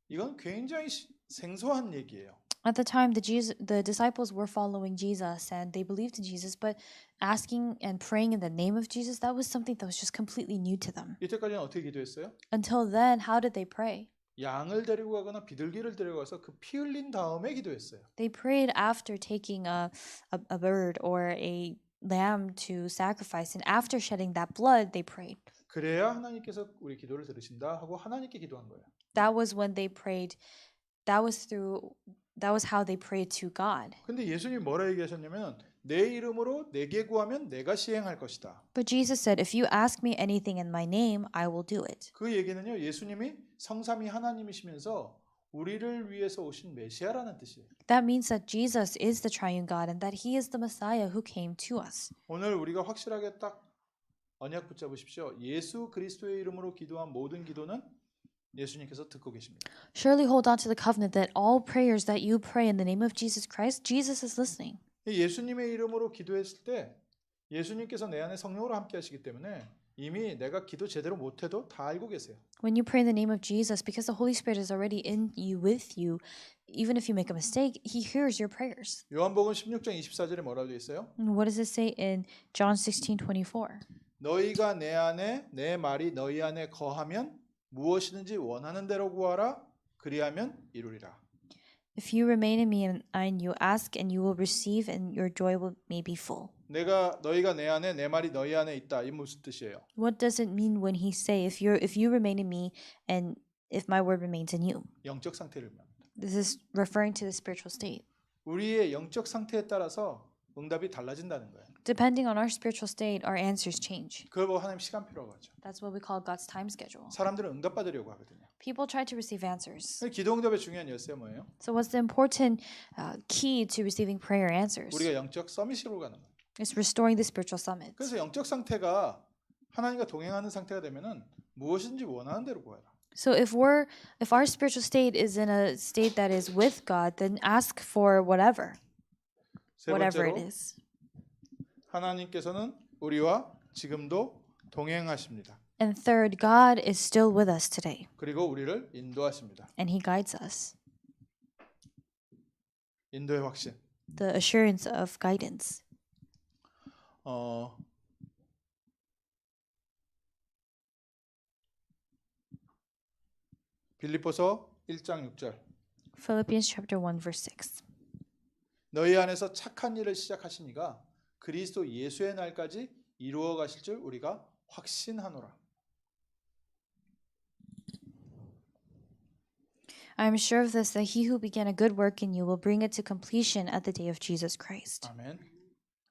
이건 굉장히 생소한 얘기예요. At the time, the disciples were following Jesus and they believed in Jesus, but asking and praying in the name of Jesus, that was something that was just completely new to them. 이때까지는 어떻게 기도했어요? Until then, how did they pray? 양을 데리고 가거나 비둘기를 데려가서 그 피 흘린 다음에 기도했어요. They prayed after taking a bird or a lamb to sacrifice, and after shedding that blood, they prayed. 그래야 하나님께서 우리 기도를 들으신다 하고 하나님께 기도한 거예요. That was when they prayed. That was how they prayed to God. 근데 예수님이 뭐라 얘기하셨냐면 내 이름으로 내게 구하면 내가 시행할 것이다. But Jesus said, if you ask me anything in my name, I will do it. 그 얘기는요. 예수님이 성삼위 하나님이시면서 우리를 위해서 오신 메시아라는 뜻이에요. That means that Jesus is the triune God and that he is the Messiah who came to us. 오늘 우리가 확실하게 딱 언약 붙잡으십시오. 예수 그리스도의 이름으로 기도한 모든 기도는 예수님께서 듣고 계십니다. Surely hold on to the covenant that all prayers that you pray in the name of Jesus Christ, Jesus is listening. 예수님의 이름으로 기도했을 때 예수님께서 내 안에 성령으로 함께 하시기 때문에 이미 내가 기도 제대로 못해도 다 알고 계세요. When you pray in the name of Jesus, because the Holy Spirit is already in you, with you, even if you make a mistake, he hears your prayers. 요한복음 16장 24절에 뭐라고 되어 있어요? And what does it say in John 16:24? 너희가 내 안에 내 말이 너희 안에 거하면 무엇이든지 원하는 대로 구하라 그리하면 이루리라. If you remain in me and I in you, ask and you will receive and your joy may be full. 너희가 내 안에 내 말이 너희 안에 있다. 이 무슨 뜻이에요? What does it mean when he say if you remain in me and if my word remains in you? 영적 상태를 말합니다. This is referring to the spiritual state. 우리의 영적 상태에 따라서 응답이 달라진다는 거예요. Depending on our spiritual state, our answers change. 그걸 보고 하나님 시간표라고 하죠. That's what we call God's time schedule. 사람들은 응답받으려고 하거든요. People try to receive answers. 기도 응답의 중요한 열쇠가 뭐예요? So what's the important key to receiving prayer answers? 우리가 영적 서밋으로 가는 거예요. It's restoring the spiritual summit. 그래서 영적 상태가 하나님과 동행하는 상태가 되면은 무엇인지 원하는 대로 구해라. So if our spiritual state is in a state that is with God, then ask for whatever 세 it 번째로 is. 하나님께서는 우리와 지금도 동행하십니다. And third, God is still with us today, 그리고 우리를 인도하십니다. and He guides us. 인도의 확신. The assurance of guidance. 빌립보서 1장 6절. Philippians chapter 1 verse 6. 너희 안에서 착한 일을 시작하시니가 그리스도 예수의 날까지 이루어 가실 줄 우리가 확신하노라. I am sure of this, that He who began a good work in you will bring it to completion at the day of Jesus Christ. 아멘.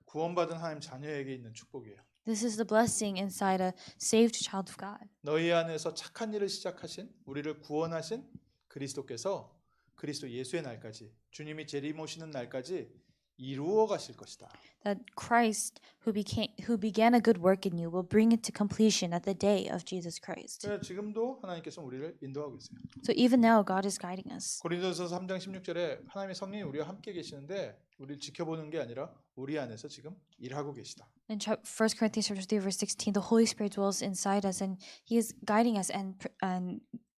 구원받은 하나님 자녀에게 있는 축복이에요. This is the blessing inside a saved child of God. 너희 안에서 착한 일을 시작하신 우리를 구원하신 그리스도께서 그리스도 예수의 날까지 주님이 재림 오시는 날까지 이루어 가실 것이다. That Christ, who began a good work in you, will bring it to completion at the day of Jesus Christ. 그래서 지금도 하나님께서 우리를 인도하고 있어요. So even now, God is guiding us. 고린도서 3장 16절에 하나님의 성령이 우리와 함께 계시는데 우리를 지켜보는 게 아니라 우리 안에서 지금 일하고 계시다. In 1 Corinthians chapter 3 verse 16, the Holy Spirit dwells inside us, and He is guiding us, and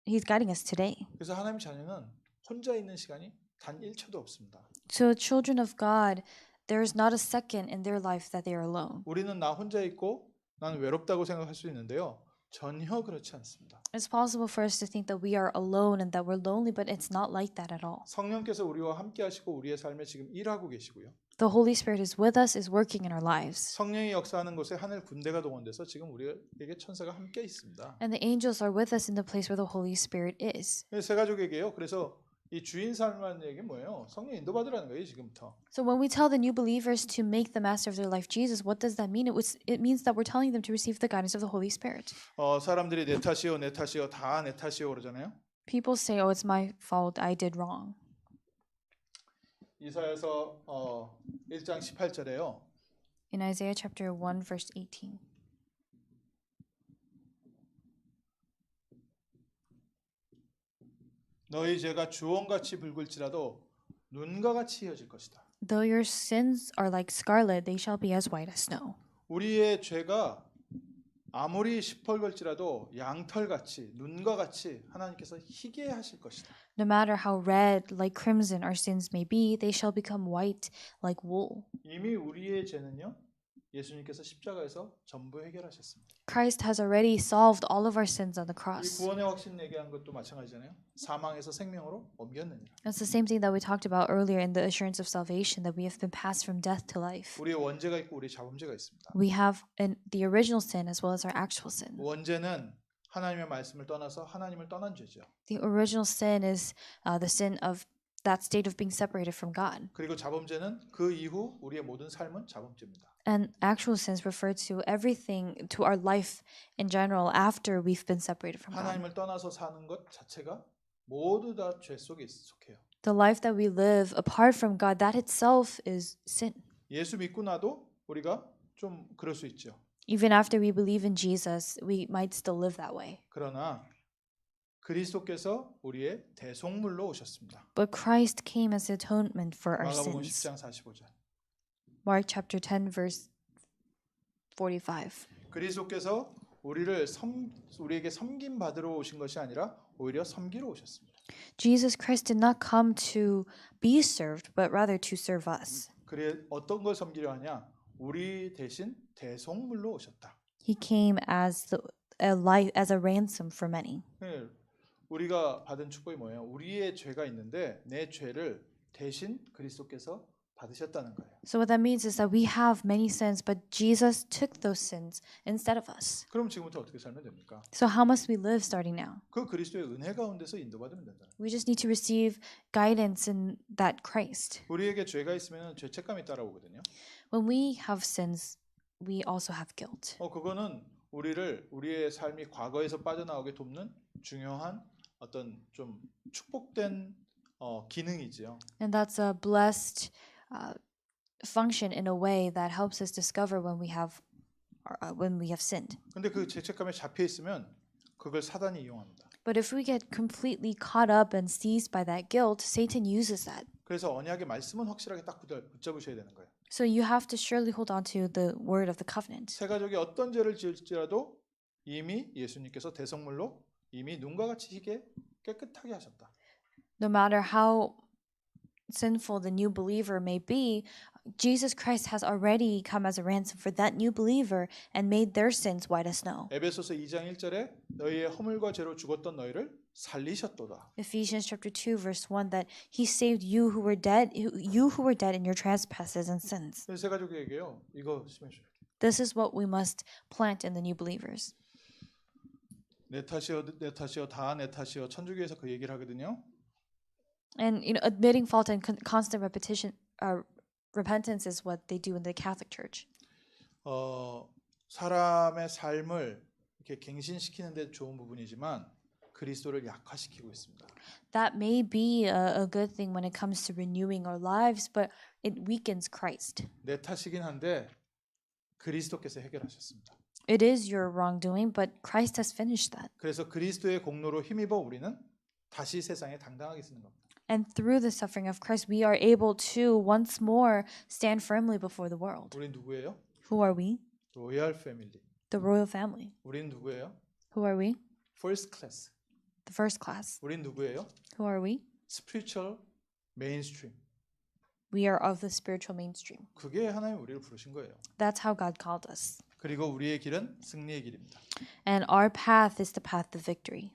He's guiding us today. 그래서 하나님 자녀는 혼자 있는 시간이 단 1초도 없습니다. So children of God, there is not a second in their life that they are alone. 우리는 나 혼자 있고 나는 외롭다고 생각할 수 있는데요. 전혀 그렇지 않습니다. It's possible for us to think that we are alone and that we're lonely, but it's not like that at all. 성령께서 우리와 함께 하시고 우리의 삶에 지금 일하고 계시고요. The Holy Spirit is with us, is working in our lives. 성령이 역사하는 곳에 하늘 군대가 동원돼서 지금 우리에게 천사가 함께 있습니다. And the angels are with us in the place where the Holy Spirit is. 세 가족에게요. 그래서 이 주인 삶이라는 얘기 뭐예요? 성령 인도받으라는 거예요, 지금부터. So when we tell the new believers to make the master of their life Jesus, what does that mean? It means that we're telling them to receive the guidance of the Holy Spirit. 사람들이 내 탓이요, 내 탓이요, 다 내 탓이요 그러잖아요. People say, "Oh, it's my fault. I did wrong." 이사야서 1장 18절에요. In Isaiah chapter 1 verse 18. 너희 죄가 주홍같이 붉을지라도 눈과 같이 희어질 것이다. Though your sins are like scarlet, they shall be as white as snow. 우리의 죄가 아무리 시펄걸지라도 양털같이 눈과 같이 하나님께서 희게 하실 것이다. No matter how red, like crimson, our sins may be, they shall become white like wool. 이미 우리의 죄는요. 예수님께서 십자가에서 전부 해결하셨습니다. Christ has already solved all of our sins on the 이 cross. 구원의 확신 얘기한 것도 마찬가지잖아요. 사망에서 생명으로 옮겼느니라. That's the same thing that we talked about earlier in the assurance of salvation, that we have been passed from death to life. 우리의 원죄가 있고 우리의 자범죄가 있습니다. We have the original sin as well as our actual sin. 원죄는 하나님의 말씀을 떠나서 하나님을 떠난 죄죠. The original sin is the sin of that state of being separated from God. 그리고 자범죄는 그 이후 우리의 모든 삶은 자범죄입니다. And actual sins refer to everything, to our life in general after we've been separated from God. 하나님을 떠나서 사는 것 자체가 모두 다 죄 속에 속해요. The life that we live apart from God, that itself is sin. 예수 믿고 나도 우리가 좀 그럴 수 있죠. Even after we believe in Jesus, we might still live that way. 그러나 그리스도께서 우리의 대속물로 오셨습니다. But Christ came as atonement for our 마가복음 sins. 10장 45절. Mark chapter 10 verse 45. 그리스도께서 우리에게 섬김 받으러 오신 것이 아니라 오히려 섬기러 오셨습니다. Jesus Christ did not come to be served, but rather to serve us. 그래 어떤 걸 섬기려 하냐? 우리 대신 대속물로 오셨다. He came as as a ransom for many. 네, 우리가 받은 축복이 뭐예요? 우리의 죄가 있는데 내 죄를 대신 그리스도께서 받으셨다는 거예요. So what that means is that we have many sins, but Jesus took those sins instead of us. 그럼 지금부터 어떻게 살면 됩니까? So how must we live starting now? 그 그리스도의 은혜 가운데서 인도받으면 된다. We just need to receive guidance in that Christ. 우리에게 죄가 있으면 죄책감이 따라오거든요. When we have sins, we also have guilt. 그거는 우리의 삶이 과거에서 빠져나오게 돕는 중요한 어떤 좀 축복된 기능이지요. And that's a blessed function in a way that helps us discover when we have sinned. 근데 그 죄책감에 잡혀 있으면 그걸 사단이 이용합니다. But if we get completely caught up and seized by that guilt, Satan uses that. 그래서 언약의 말씀은 확실하게 딱 붙잡으셔야 되는 거예요. So you have to surely hold on to the word of the covenant. 새 가족이 어떤 죄를 지을지라도 이미 예수님께서 대성물로 이미 눈과 같이 희게 깨끗하게 하셨다. No matter how sinful the new believer may be, Jesus Christ has already come as a ransom for that new believer and made their sins white as snow. 에베소서 2장 1절에 너희의 허물과 죄로 죽었던 너희를 살리셨도다. Ephesians chapter 2 verse 1 that he saved you who were dead in your trespasses and sins. 새 가족에게요. 이거 심해줘요. This is what we must plant in the new believers. 내 탓이요 다 내 탓이요 천주교에서 그 얘기를 하거든요. And admitting fault and constant repentance is what they do in the Catholic Church. 사람의 삶을 이렇게 갱신시키는 데 좋은 부분이지만 그리스도를 약화시키고 있습니다. That may be a good thing when it comes to renewing our lives, but it weakens Christ. 내 탓이긴 한데 그리스도께서 해결하셨습니다. It is your wrongdoing, but Christ has finished that. 그래서 그리스도의 공로로 힘입어 우리는 다시 세상에 당당하게 쓰는 겁니다. And through the suffering of Christ, we are able to once more stand firmly before the world. 우린 누구예요? Who are we? 로얄 패밀리. The royal family. 우린 누구예요? Who are we? First class. The first class. 우린 누구예요? Who are we? Spiritual mainstream. We are of the spiritual mainstream. 그게 하나님 우리를 부르신 거예요. That's how God called us. 그리고 우리의 길은 승리의 길입니다. And our path is the path of victory.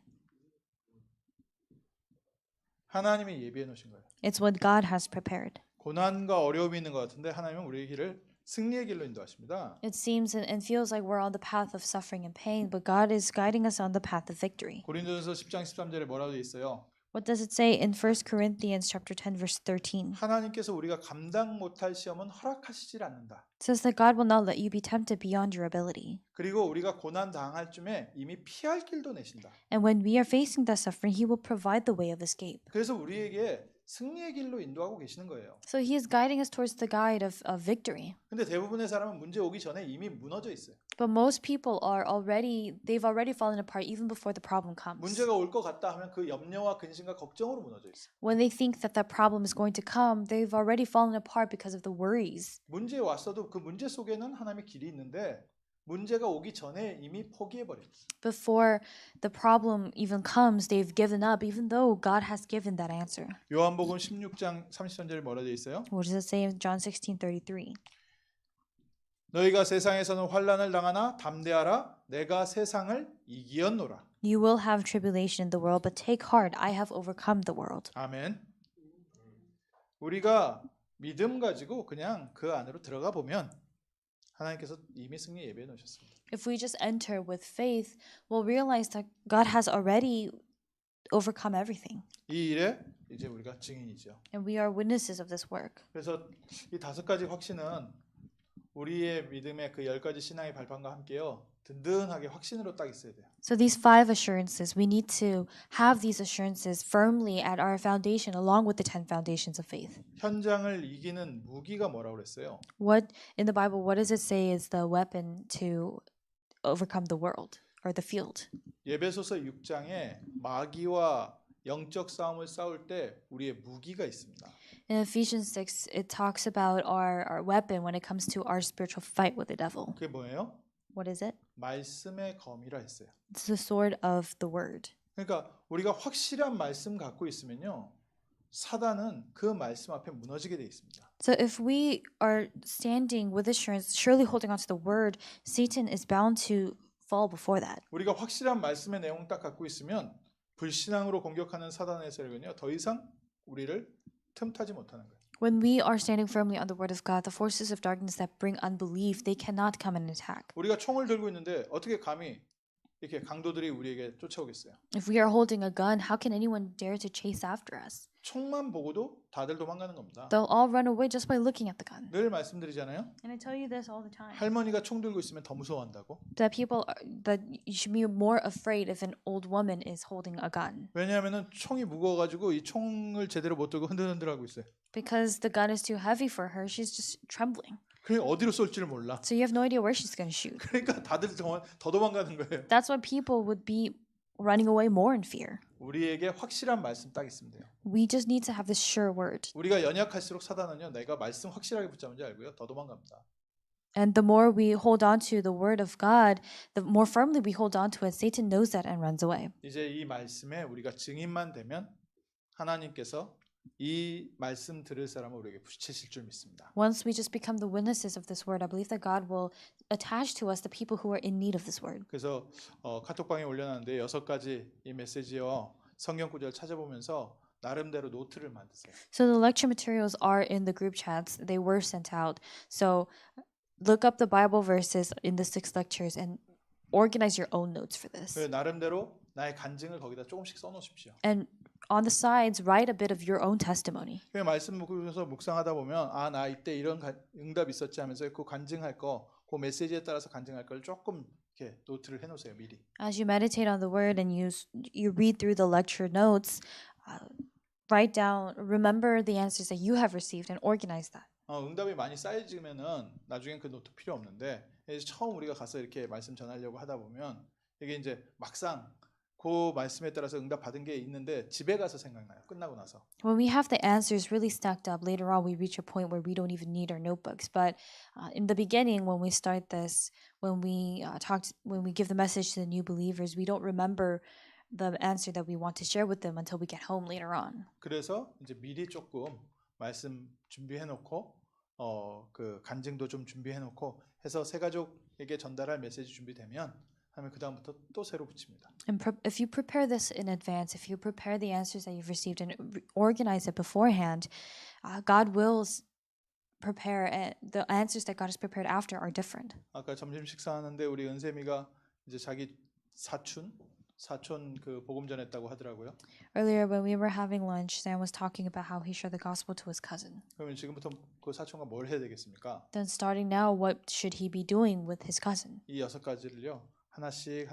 하나님이 예비해 놓으신 거예요. It's what God has prepared. 고난과 어려움이 있는 것 같은데 하나님은 우리의 길을 승리의 길로 인도하십니다. It seems and feels like we're on the path of suffering and pain, but God is guiding us on the path of victory. 고린도전서 10장 13절에 뭐라고 되어 있어요? What does it say in 1 Corinthians chapter 10 verse 13? 하나님께서 우리가 감당 못할 시험은 허락하시질 않는다. It says that God will not let you be tempted beyond your ability. 그리고 우리가 고난 당할 쯤에 이미 피할 길도 내신다. And when we are facing that suffering, He will provide the way of escape. 그래서 우리에게 승리의 길로 인도하고 계시는 거예요. So He is guiding us towards the guide of victory. 근데 대부분의 사람은 문제 오기 전에 이미 무너져 있어요. But most people they've already fallen apart even before the problem comes. 문제가 올 것 같다 하면 그 염려와 근심과 걱정으로 무너져 있어요. When they think that problem is going to come, they've already fallen apart because of the worries. 문제 왔어도 그 문제 속에는 하나님의 길이 있는데 문제가 오기 전에 이미 포기해 버렸어요. Before the problem even comes, they've given up even though God has given that answer. 요한복음 16장 30절에 뭐라 되어 있어요? What does it say in John 16:33? 너희가 세상에서는 환난을 당하나 담대하라 내가 세상을 이기었노라. You will have tribulation in the world, but take heart, I have overcome the world. 아멘. 우리가 믿음 가지고 그냥 그 안으로 들어가 보면 하나님께서 이미 승리 예배해 놓으셨습니다. If we just enter with faith, we'll realize that God has already overcome everything. 이 일에 이제 우리가 증인이죠. And we are witnesses of this work. 그래서 이 5가지 확신은 우리의 믿음의 그 10가지 신앙의 발판과 함께요. 든든하게 확신으로 딱 있어야 돼요. So these 5 assurances, we need to have these assurances firmly at our foundation along with the 10 foundations of faith. 현장을 이기는 무기가 뭐라고 그랬어요? What in the Bible, what does it say is the weapon to overcome the world or the field? 예배소서 6장에 마귀와 영적 싸움을 싸울 때 우리의 무기가 있습니다. In Ephesians 6, it talks about our weapon when it comes to our spiritual fight with the devil. 그게 뭐예요? What is it? 말씀의 검이라 했어요. It's the sword of the word. 그러니까 우리가 확실한 말씀 갖고 있으면요. 사단은 그 말씀 앞에 무너지게 돼 있습니다. So if we are standing with assurance, surely holding on to the word, Satan is bound to fall before that. 우리가 확실한 말씀의 내용 딱 갖고 있으면 불신앙으로 공격하는 사단의 세력은요. 더 이상 우리를 틈타지 못하는 거예요. When we are standing firmly on the word of God, the forces of darkness that bring unbelief, they cannot come and attack. 우리가 총을 들고 있는데 어떻게 감히 이렇게 강도들이 우리에게 쫓아오겠어요? If we are holding a gun, how can anyone dare to chase after us? 총만 보고도 다들 도망가는 겁니다. They'll all run away just by looking at the gun. 늘 말씀드리잖아요. And I tell you this all the time. 할머니가 총 들고 있으면 더 무서워한다고. That you should be more afraid if an old woman is holding a gun. 왜냐하면은 총이 무거워가지고 이 총을 제대로 못 들고 흔들흔들하고 있어요. Because the gun is too heavy for her, she's just trembling. 그러니까 어디로 쏠지를 몰라. So you have no idea where she's going to shoot. 그러니까 다들 더 도망가는 거예요. That's why people would be running away more in fear. 우리에게 확실한 말씀 딱 있으면 돼요. We just need to have this sure word. 우리가 연약할수록 사단은요, 내가 말씀 확실하게 붙잡는지 알고요, 더 도망갑니다. And the more we hold on to the word of God, the more firmly we hold on to it, Satan knows that and runs away. 이제 이 말씀에 우리가 증인만 되면 하나님께서 이 말씀 들을 사람을 우리에게 붙이실 줄 믿습니다. Once we just become the witnesses of this word, I believe that God will attach to us the people who are in need of this word. 그래서 카톡방에 올려놨는데 6가지 이 메시지요 성경 구절 찾아보면서 나름대로 노트를 만드세요. So the lecture materials are in the group chats. They were sent out. So look up the Bible verses in the 6 lectures and organize your own notes for this. 나름대로 나의 간증을 거기다 조금씩 써놓으십시오. And on the sides, write a bit of your own testimony. 그 말씀 보면서 묵상하다 보면 아, 나 이때 이런 응답 있었지 하면서 그 간증할 거, 그 메시지에 따라서 간증할 걸 조금 이렇게 노트를 해놓으세요 미리. As you meditate on the word and you read through the lecture notes, write down, remember the answers that you have received and organize that. 응답이 많이 쌓여지면은 나중엔 그 노트 필요 없는데 이제 처음 우리가 가서 이렇게 말씀 전하려고 하다 보면 이게 이제 막상 그 말씀에 따라서 응답 받은 게 있는데 집에 가서 생각나요. 끝나고 나서. When we have the answers really stacked up, later on we reach a point where we don't even need our notebooks. But in the beginning, when we start this, when we give the message to the new believers, we don't remember the answer that we want to share with them until we get home later on. 그래서 이제 미리 조금 말씀 준비해 놓고 그 간증도 좀 준비해 놓고 해서 새 가족에게 전달할 메시지 준비되면 하면 그 다음부터 또 새로 붙입니다. And if you prepare this in advance, if you prepare the answers that you've received and organize it beforehand, God will prepare the answers that God has prepared after are different. 아까 점심 식사하는데 우리 은샘이가 이제 자기 사촌 그 복음 전했다고 하더라고요. Earlier when we were having lunch, Sam was talking about how he shared the gospel to his cousin. 그러면 지금부터 그 사촌과 뭘 해야 되겠습니까? Then starting now, what should he be doing with his cousin? 이 6가지를요. 하나씩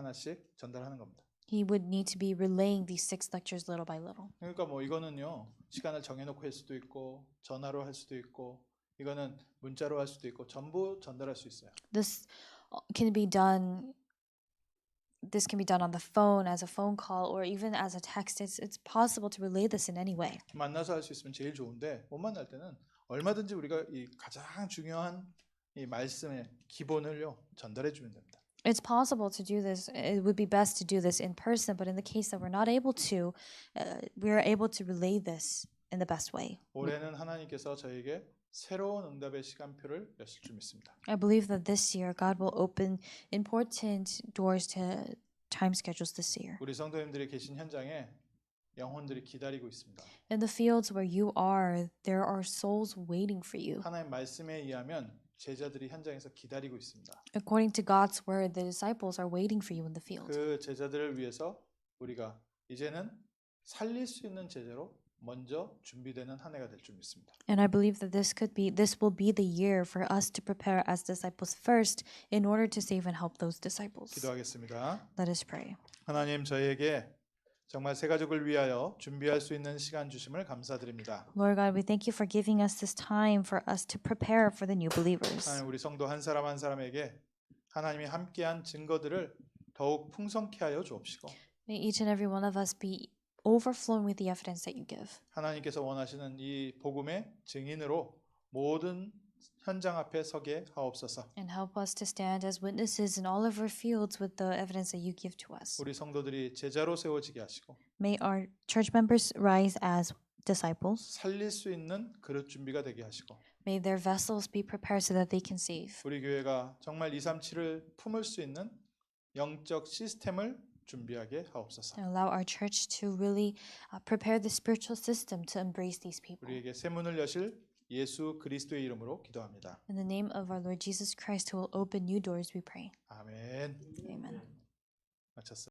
전달하는 겁니다. He would need to be relaying these 6 lectures little by little. 그러니까 뭐 이거는요. 시간을 정해놓고 할 수도 있고 전화로 할 수도 있고 이거는 문자로 할 수도 있고 전부 전달할 수 있어요. This can be done on the phone as a phone call or even as a text. It's possible to relay this in any way. 만나서 할 수 있으면 제일 좋은데 못 만날 때는 얼마든지 우리가 이 가장 중요한 이 말씀의 기본을요 전달해 주면 됩니다. It's possible to do this. It would be best to do this in person, but in the case that we're not able to, we are able to relay this in the best way. 올해는 하나님께서 저에게 새로운 응답의 시간표를 여실 줄 믿습니다. I believe that this year God will open important doors to time schedules this year. 우리 성도님들이 계신 현장에 영혼들이 기다리고 있습니다. In the fields where you are, there are souls waiting for you. 하나님 말씀에 의하면 제자들이 현장에서 기다리고 있습니다. According to God's word, the disciples are waiting for you in the field. 그 제자들을 위해서 우리가 이제는 살릴 수 있는 제자로 먼저 준비되는 한 해가 될 줄 믿습니다. And I believe that this will be the year for us to prepare as disciples first in order to save and help those disciples. 기도하겠습니다. Let us pray. 하나님 저희에게 정말 새 가족을 위하여 준비할 수 있는 시간 주심을 감사드립니다. Lord God, we thank you for giving us this time for us to prepare for the new believers. 하나님 우리 성도 한 사람 한 사람에게 하나님이 함께한 증거들을 더욱 풍성케 하여 주옵시고 May each and every one of us be overflowing with the evidence that you give. 하나님께서 원하시는 이 복음의 증인으로 모든 현장 앞에 서게 하옵소서. And help us to stand as witnesses in all of our fields with the evidence that you give to us. 우리 성도들이 제자로 세워지게 하시고 May our church members rise as disciples. 살릴 수 있는 그릇 준비가 되게 하시고 May their vessels be prepared so that they can save. 우리 교회가 정말 237을 품을 수 있는 영적 시스템을 준비하게 하옵소서. And allow our church to really prepare the spiritual system to embrace these people. 우리에게 새 문을 여실 예수 그리스도의 이름으로 기도합니다. In the name of our Lord Jesus Christ, who will open new doors, we pray. 아멘. Amen. 마쳤어요.